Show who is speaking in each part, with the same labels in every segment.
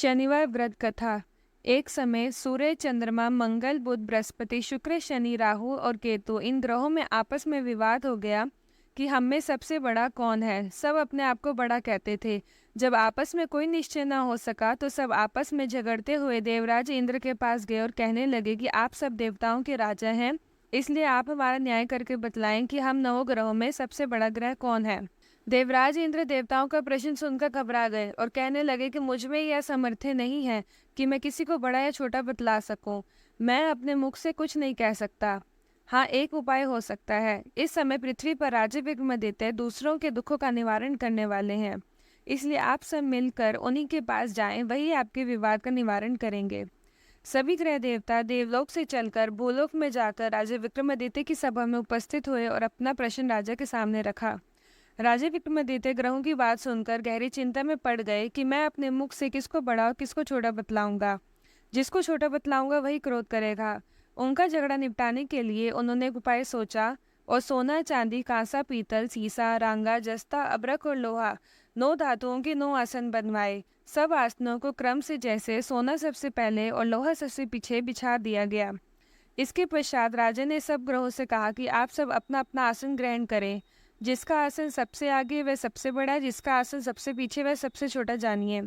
Speaker 1: शनिवार व्रत कथा। एक समय सूर्य, चंद्रमा, मंगल, बुध, बृहस्पति, शुक्र, शनि, राहु और केतु इन ग्रहों में आपस में विवाद हो गया कि हम में सबसे बड़ा कौन है। सब अपने आप को बड़ा कहते थे। जब आपस में कोई निश्चय न हो सका तो सब आपस में झगड़ते हुए देवराज इंद्र के पास गए और कहने लगे कि आप सब देवताओं के राजा हैं, इसलिए आप हमारा न्याय करके बतलाएं कि हम नौ ग्रहों में सबसे बड़ा ग्रह कौन है। देवराज इंद्र देवताओं का प्रश्न सुनकर घबरा गए और कहने लगे कि मुझ में यह सामर्थ्य नहीं है कि मैं किसी को बड़ा या छोटा बतला सकूं। मैं अपने मुख से कुछ नहीं कह सकता। हाँ, एक उपाय हो सकता है। इस समय पृथ्वी पर राजा विक्रमादित्य दूसरों के दुखों का निवारण करने वाले हैं, इसलिए आप सब मिलकर उन्हीं के पास जाएं, वही आपके विवाद का निवारण करेंगे। सभी ग्रह देवता देवलोक से चलकर भूलोक में जाकर राजा विक्रमादित्य की सभा में उपस्थित हुए और अपना प्रश्न राजा के सामने रखा। राजा विक्रमादित्य ग्रहों की बात सुनकर गहरी चिंता में पड़ गए कि मैं अपने मुख से किसको बड़ा और किसको छोटा बतलाऊंगा। जिसको छोटा बतलाऊंगा वही क्रोध करेगा। उनका झगड़ा निपटाने के लिए उन्होंने एक उपाय सोचा और सोना, चांदी, कांसा, पीतल, सीसा, रांगा, जस्ता, अब्रक और लोहा 9 धातुओं के 9 आसन बनवाए। सब आसनों को क्रम से, जैसे सोना सबसे पहले और लोहा सबसे पीछे, बिछा दिया गया। इसके पश्चात राजा ने सब ग्रहों से कहा कि आप सब अपना अपना आसन ग्रहण करें। जिसका आसन सबसे आगे वह सबसे बड़ा, जिसका आसन सबसे पीछे वह सबसे छोटा जानिए।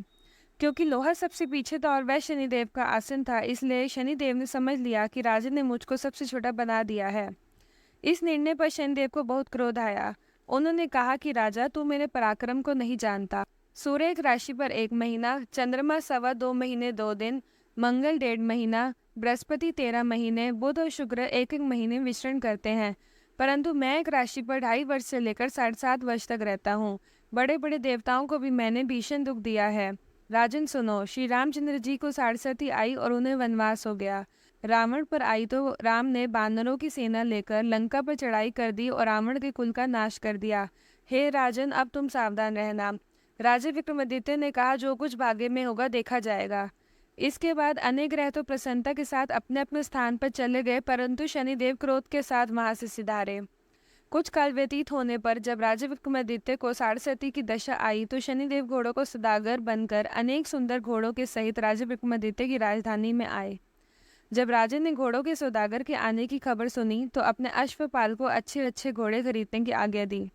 Speaker 1: क्योंकि लोहा सबसे पीछे था और वह शनिदेव का आसन था, इसलिए शनिदेव ने समझ लिया कि राजा ने मुझको सबसे छोटा बना दिया है। इस निर्णय पर शनिदेव को बहुत क्रोध आया। उन्होंने कहा कि राजा, तू मेरे पराक्रम को नहीं जानता। सूर्य एक राशि पर 1 महीना, चंद्रमा 2.25 महीने 2 दिन, मंगल 1.5 महीना, बृहस्पति 13 महीने, बुध और शुक्र 1-1 महीने विचरण करते हैं, परंतु मैं एक राशि पर 2.5 वर्ष से लेकर 7.5 वर्ष तक रहता हूँ। बड़े बड़े देवताओं को भी मैंने भीषण दुख दिया है। राजन सुनो, श्री रामचंद्र जी को 67 आई और उन्हें वनवास हो गया। रावण पर आई तो राम ने बानरों की सेना लेकर लंका पर चढ़ाई कर दी और रावण के कुल का नाश कर दिया। हे राजन, अब तुम सावधान रहना। राजा विक्रमादित्य ने कहा, जो कुछ भाग्य में होगा देखा जाएगा। इसके बाद अनेक ग्रह तो प्रसन्नता के साथ अपने अपने स्थान पर चले गए, परंतु शनिदेव क्रोध के साथ वहां से सिधारे। कुछ काल व्यतीत होने पर जब राजा विक्रमादित्य को 67 की दशा आई तो शनिदेव घोड़ों को सौदागर बनकर अनेक सुंदर घोड़ों के सहित राजा विक्रमादित्य की राजधानी में आए। जब राजा ने घोड़ों के सौदागर के आने की खबर सुनी तो अपने अश्वपाल को अच्छे अच्छे घोड़े खरीदने की आज्ञा दी।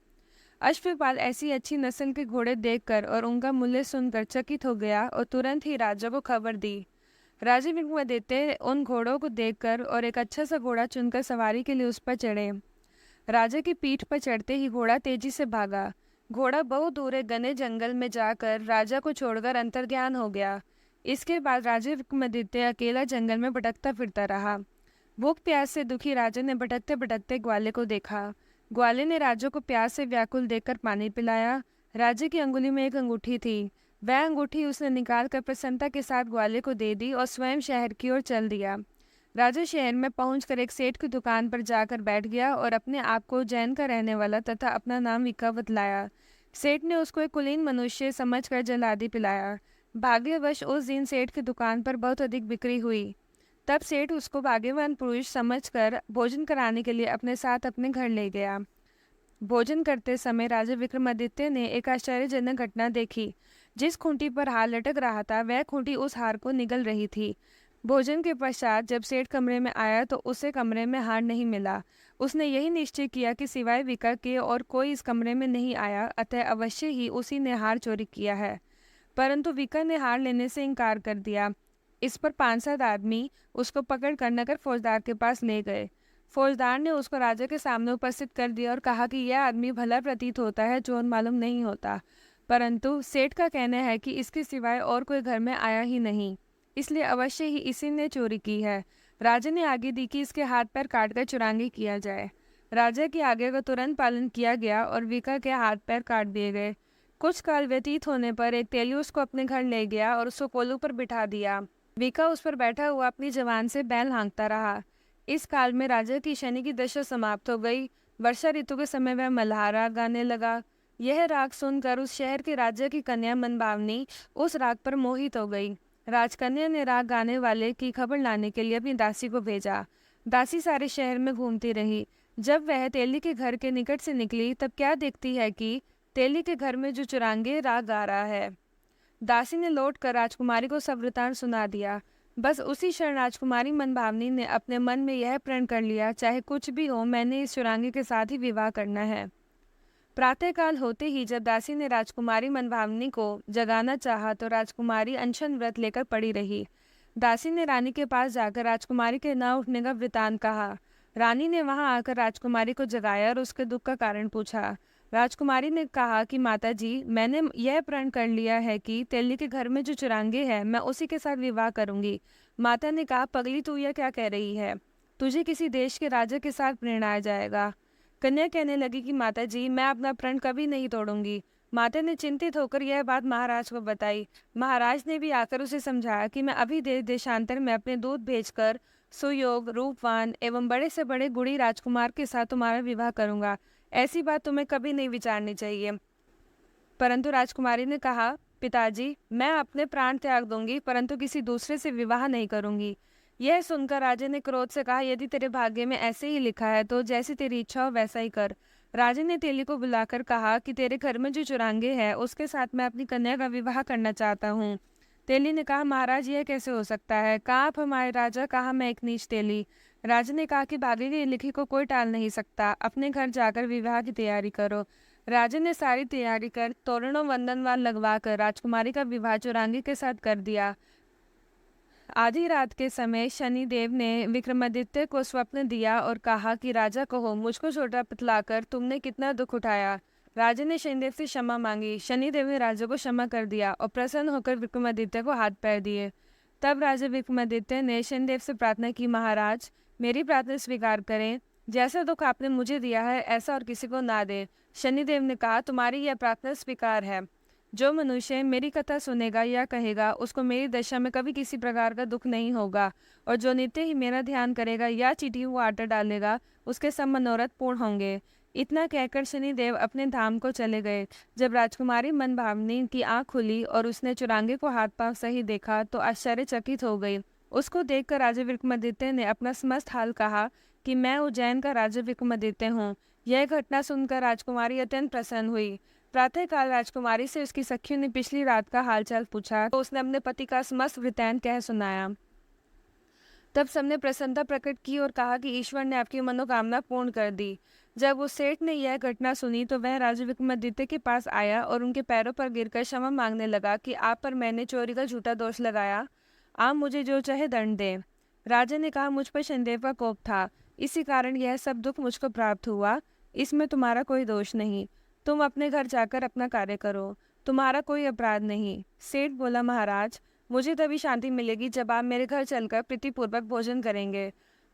Speaker 1: अश्वपाल ऐसी अच्छी नस्ल के घोड़े देखकर और उनका मूल्य सुनकर चकित हो गया और तुरंत ही राजा को खबर दी। राजा विक्रमादित्य उन घोड़ों को देखकर और एक अच्छा सा घोड़ा चुनकर सवारी के लिए उस पर चढ़े। राजा की पीठ पर चढ़ते ही घोड़ा तेजी से भागा। घोड़ा बहुत दूर एक घने जंगल में जाकर राजा को छोड़कर अंतर्ध्यान हो गया। इसके बाद राजा विक्रमादित्य अकेला जंगल में भटकता फिरता रहा। भूख प्यास से दुखी राजा ने भटकते भटकते ग्वाले को देखा। ग्वाले ने राजा को प्यास से व्याकुल देखकर पानी पिलाया। राजा की अंगुली में एक अंगूठी थी। वह अंगूठी उसने निकालकर प्रसन्नता के साथ ग्वाले को दे दी और स्वयं शहर की ओर चल दिया। राजा शहर में पहुंचकर एक सेठ की दुकान पर जाकर बैठ गया और अपने आप को उज्जैन का रहने वाला तथा अपना नाम विका बतलाया। सेठ ने उसको एक कुलीन मनुष्य समझकर जल आदि पिलाया। भाग्यवश उस दिन सेठ की दुकान पर बहुत अधिक बिक्री हुई। तब सेठ उसको भाग्यवान पुरुष समझकर भोजन कराने के लिए अपने साथ अपने घर ले गया। भोजन करते समय राजा विक्रमादित्य ने एक आश्चर्यजनक घटना देखी। जिस खूंटी पर हार लटक रहा था वह खूंटी उस हार को निगल रही थी। भोजन के पश्चात जब सेठ कमरे में आया तो उसे कमरे में हार नहीं मिला। उसने यही निश्चय किया कि सिवाय विका के और कोई इस कमरे में नहीं आया, अतः अवश्य ही उसी ने हार चोरी किया है। परंतु विका ने हार लेने से इनकार कर दिया। इस पर 5-7 आदमी उसको पकड़ कर नगर फौजदार के पास ले गए। फौजदार ने उसको राजा के सामने उपस्थित कर दिया और कहा कि यह आदमी भला प्रतीत होता है, चोर मालूम नहीं होता, परंतु सेठ का कहना है कि इसके सिवाय और कोई घर में आया ही नहीं, इसलिए अवश्य ही इसी ने चोरी की है। राजा ने आज्ञा दी कि इसके हाथ पैर काटकर चुरांगी किया जाए। राजा की आज्ञा का तुरंत पालन किया गया और विका के हाथ पैर काट दिए गए। कुछ काल व्यतीत होने पर एक तेली उसको अपने घर ले गया और उसको कोलू पर बिठा दिया। विका उस पर बैठा हुआ अपनी जवान से बैल हाँकता रहा। इस काल में राजा की शनि की दशा समाप्त हो गई। वर्षा ऋतु के समय वह मल्हारा गाने लगा। यह राग सुनकर उस शहर के राजा की कन्या मनभावनी उस राग पर मोहित हो गई। राजकन्या ने राग गाने वाले की खबर लाने के लिए अपनी दासी को भेजा। दासी सारे शहर में घूमती रही। जब वह तेली के घर के निकट से निकली तब क्या देखती है कि तेली के घर में जो चुरांगे राग गा रहा है। दासी ने लौटकर राजकुमारी को सब वृतांत सुना दिया। बस उसी क्षण राजकुमारी मनभावनी ने अपने मन में यह प्रण कर लिया, चाहे कुछ भी हो, मैंने इस चुरांगी के साथ ही विवाह करना है। प्रातःकाल होते ही जब दासी ने राजकुमारी मनभावनी को जगाना चाहा तो राजकुमारी अनशन व्रत लेकर पड़ी रही। दासी ने रानी के पास जाकर राजकुमारी के न उठने का वृतांत कहा। रानी ने वहां आकर राजकुमारी को जगाया और उसके दुख का कारण पूछा। राजकुमारी ने कहा कि माता जी, मैंने यह प्रण कर लिया है कि तेली के घर में जो चुरांगे है मैं उसी के साथ विवाह करूंगी। माता ने कहा, पगली तू यह क्या कह रही है? तुझे किसी देश के राजा के साथ प्रेरणाया जाएगा। कन्या कहने लगी कि माता जी, मैं अपना प्रण कभी नहीं तोड़ूंगी। माता ने चिंतित होकर यह बात महाराज को बताई। महाराज ने भी आकर उसे समझाया कि मैं अभी देशांतर में अपने दूत भेजकर सुयोग, रूपवान एवं बड़े से बड़े गुणी राजकुमार के साथ तुम्हारा विवाह करूंगा। ऐसी बात तुम्हें कभी नहीं विचारनी चाहिए। परंतु राजकुमारी ने कहा, पिताजी, मैं अपने प्राण त्याग दूंगी परंतु किसी दूसरे से विवाह नहीं करूंगी। यह सुनकर राजा ने क्रोध से कहा, यदि तेरे भाग्य में ऐसे ही लिखा है तो जैसी तेरी इच्छा हो वैसा ही कर। राजा ने तेली को बुलाकर कहा कि तेरे घर में जो चुरांगे हैं उसके साथ मैं अपनी कन्या का विवाह करना चाहता हूँ। तेली ने कहा, महाराज, यह कैसे हो सकता है? कहाँ आप हमारे राजा, कहाँ मैं एक नीच तेली। राजा ने कहा कि भाग्य की लिखी को कोई टाल नहीं सकता, अपने घर जाकर विवाह की तैयारी करो। राजा ने सारी तैयारी कर तोरणों वंदनवार लगवाकर राजकुमारी का विवाह चुरांगी के साथ कर दिया। आधी रात के समय शनिदेव ने विक्रमादित्य को स्वप्न दिया और कहा कि राजा कहो, मुझको छोटा बतलाकर तुमने कितना दुख उठाया। राजा ने शनिदेव से क्षमा मांगी। शनिदेव ने राजा को क्षमा कर दिया और प्रसन्न होकर विक्रमादित्य को हाथ पैर दिए। तब राजा विक्रमादित्य ने शनिदेव से प्रार्थना की, महाराज, मेरी प्रार्थना स्वीकार करें। जैसा दुख आपने मुझे दिया है ऐसा और किसी को ना दे। शनिदेव ने कहा, तुम्हारी यह प्रार्थना स्वीकार है। जो मनुष्य मेरी कथा सुनेगा या कहेगा उसको मेरी दशा में कभी किसी प्रकार का दुख नहीं होगा, और जो नित्य ही मेरा ध्यान करेगा या चींटी हुआ आटा डालेगा उसके सब मनोरथ पूर्ण होंगे। इतना कहकर शनिदेव अपने धाम को चले गए। जब राजकुमारी मनभावनी की आंख खुली और उसने चुरांगे को हाथ पांव सही देखा तो आश्चर्यचकित हो गई। उसको देखकर राजा विक्रमादित्य ने अपना समस्त हाल कहा कि मैं उज्जैन का राजा विक्रमादित्य हूँ। यह घटना सुनकर राजकुमारी अत्यंत प्रसन्न हुई। प्रातःकाल राजकुमारी से उसकी सखियों ने पिछली रात का हालचाल पूछा तो उसने अपने पति का समस्त वृत्तांत कह सुनाया। तब सबने प्रसन्नता प्रकट की और कहा कि ईश्वर ने आपकी मनोकामना पूर्ण कर दी। जब उस सेठ ने यह घटना सुनी तो वह राजा विक्रमादित्य के पास आया और उनके पैरों पर गिरकर क्षमा मांगने लगा कि आप पर मैंने चोरी का झूठा दोष लगाया, आप मुझे जो चाहे दंड दें। राजा ने कहा, मुझ पर शनिदेव का कोप था, इसी कारण यह सब दुख मुझको प्राप्त हुआ, इसमें तुम्हारा कोई दोष नहीं। तुम अपने घर जाकर अपना कार्य करो, तुम्हारा कोई अपराध नहीं। सेठ बोला, महाराज, मुझे तभी शांति मिलेगी जब आप मेरे घर चलकर प्रीतिपूर्वक भोजन करेंगे।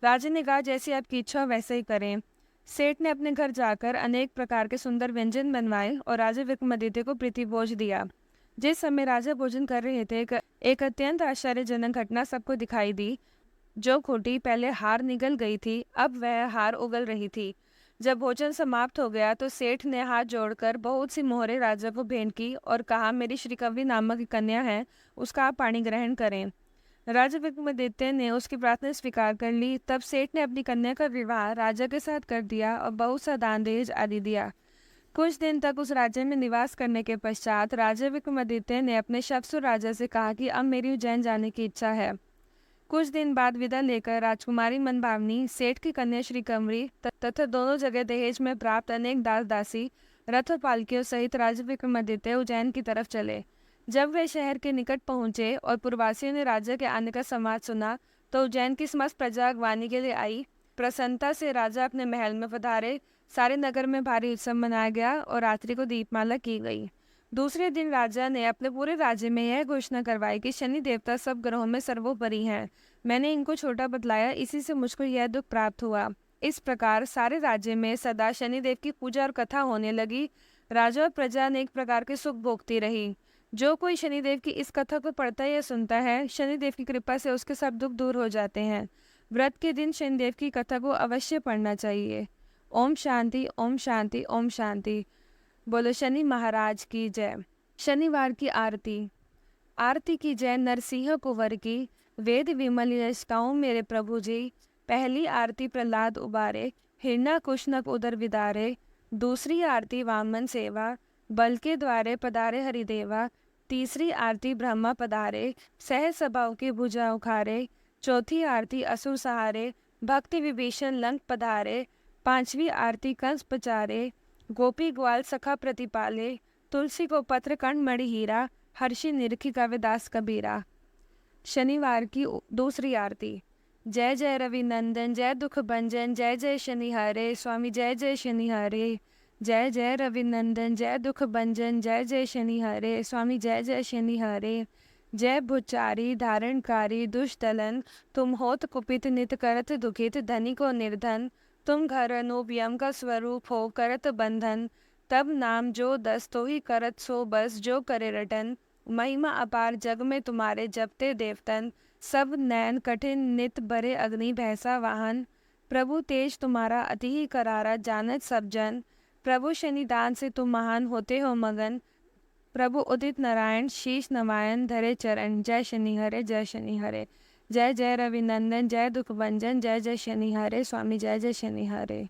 Speaker 1: राजा ने कहा, जैसी आपकी इच्छा हो वैसे ही करें। सेठ ने अपने घर जाकर अनेक प्रकार के सुंदर व्यंजन बनवाए और राजा विक्रमादित्य को प्रीतिभोज दिया। जिस समय राजा भोजन कर रहे थे एक अत्यंत आश्चर्यजनक घटना सबको दिखाई दी। जो खूंटी पहले हार निगल गई थी अब वह हार उगल रही थी। जब भोजन समाप्त हो गया तो सेठ ने हाथ जोड़कर बहुत सी मोहरें राजा को भेंट की और कहा, मेरी श्रीकवरी नामक एक कन्या है, उसका आप पाणी ग्रहण करें। राजा विक्रमादित्य ने उसकी प्रार्थना स्वीकार कर ली। तब सेठ ने अपनी कन्या का विवाह राजा के साथ कर दिया और बहुत सा दान दहेज आदि दिया। कुछ दिन तक उस राज्य में निवास करने के पश्चात राजा विक्रमादित्य ने अपने शवसुर राजा से कहा कि अब मेरी उज्जैन जाने की इच्छा है। कुछ दिन बाद विदा लेकर राजकुमारी मनभावनी, सेठ की कन्या श्रीकवरी तथा दोनों जगह दहेज में प्राप्त अनेक दास दासी, रथ और पालकियों सहित राजा विक्रमादित्य उज्जैन की तरफ चले। जब वे शहर के निकट पहुंचे और पुरवासियों ने राजा के आने का समाद सुना तो उज्जैन की समस्त प्रजा अगवानी के लिए आई। प्रसन्नता से राजा अपने महल में पधारे। सारे नगर में भारी उत्सव मनाया गया और रात्रि को दीपमाला की गई। दूसरे दिन राजा ने अपने पूरे राज्य में यह घोषणा करवाई कि शनि देवता सब ग्रहों में सर्वोपरि हैं। मैंने इनको छोटा बतलाया, इसी से मुझको यह दुख प्राप्त हुआ। इस प्रकार सारे राज्य में सदा शनिदेव की पूजा और कथा होने लगी। राजा और प्रजा अनेक प्रकार के सुख भोगती रही। जो कोई शनिदेव की इस कथा को पढ़ता या सुनता है, शनिदेव की कृपा से उसके सब दुख दूर हो जाते हैं। व्रत के दिन शनिदेव की कथा को अवश्य पढ़ना चाहिए। ओम शांति, ओम शांति, ओम शांति। बोलो शनि महाराज की जय। शनिवार की आरती। आरती की जय नरसिंह कुंवर की। वेद विमल यश गाऊं मेरे प्रभु जी। पहली आरती प्रहलाद उबारे, हिरण्यकुश नक उदर विदारे। दूसरी आरती वामन सेवा, बल के द्वारे पधारे हरिदेवा। तीसरी आरती ब्रह्मा पधारे, सह सभाओं की भुजा उखारे। चौथी आरती असुर सहारे, भक्ति विभीषण लंक पधारे। पांचवी आरती कंस पचारे, गोपी ग्वाल सखा प्रतिपाले। तुलसी को पत्र कण मणि हीरा, हर्षि निरखी कविदास कबीरा। शनिवार की दूसरी आरती। जय जय रवि नंदन, जय दुख भंजन, जय जय शनि हरे स्वामी, जय जय शनि हरे। जय जय रवि नंदन, जय दुख भंजन, जय जय शनि हरे स्वामी, जय जय शनि हरे। जय भुचारी धारणकारी दुष्टलन, तुम होत कुपित नित करत दुखित, धनी को निर्धन। तुम घर अनूप यम का स्वरूप हो करत बंधन। तब नाम जो दस तो ही करत सो बस, जो करे रटन। महिमा अपार जग में तुम्हारे जपते देवतन, सब नैन कठिन नित बरे अग्नि भैसा वाहन। प्रभु तेज तुम्हारा अति ही करारा, जानत सब जन। प्रभु शनिदान से तुम महान होते हो मगन। प्रभु उदित नारायण शीश नवायन, धरे चरण। जय शनि हरे, जय शनि हरे। जय जय रवि नंदन, जय दुख भंजन, जय जय शनि हरे स्वामी, जय जय शनि हरे।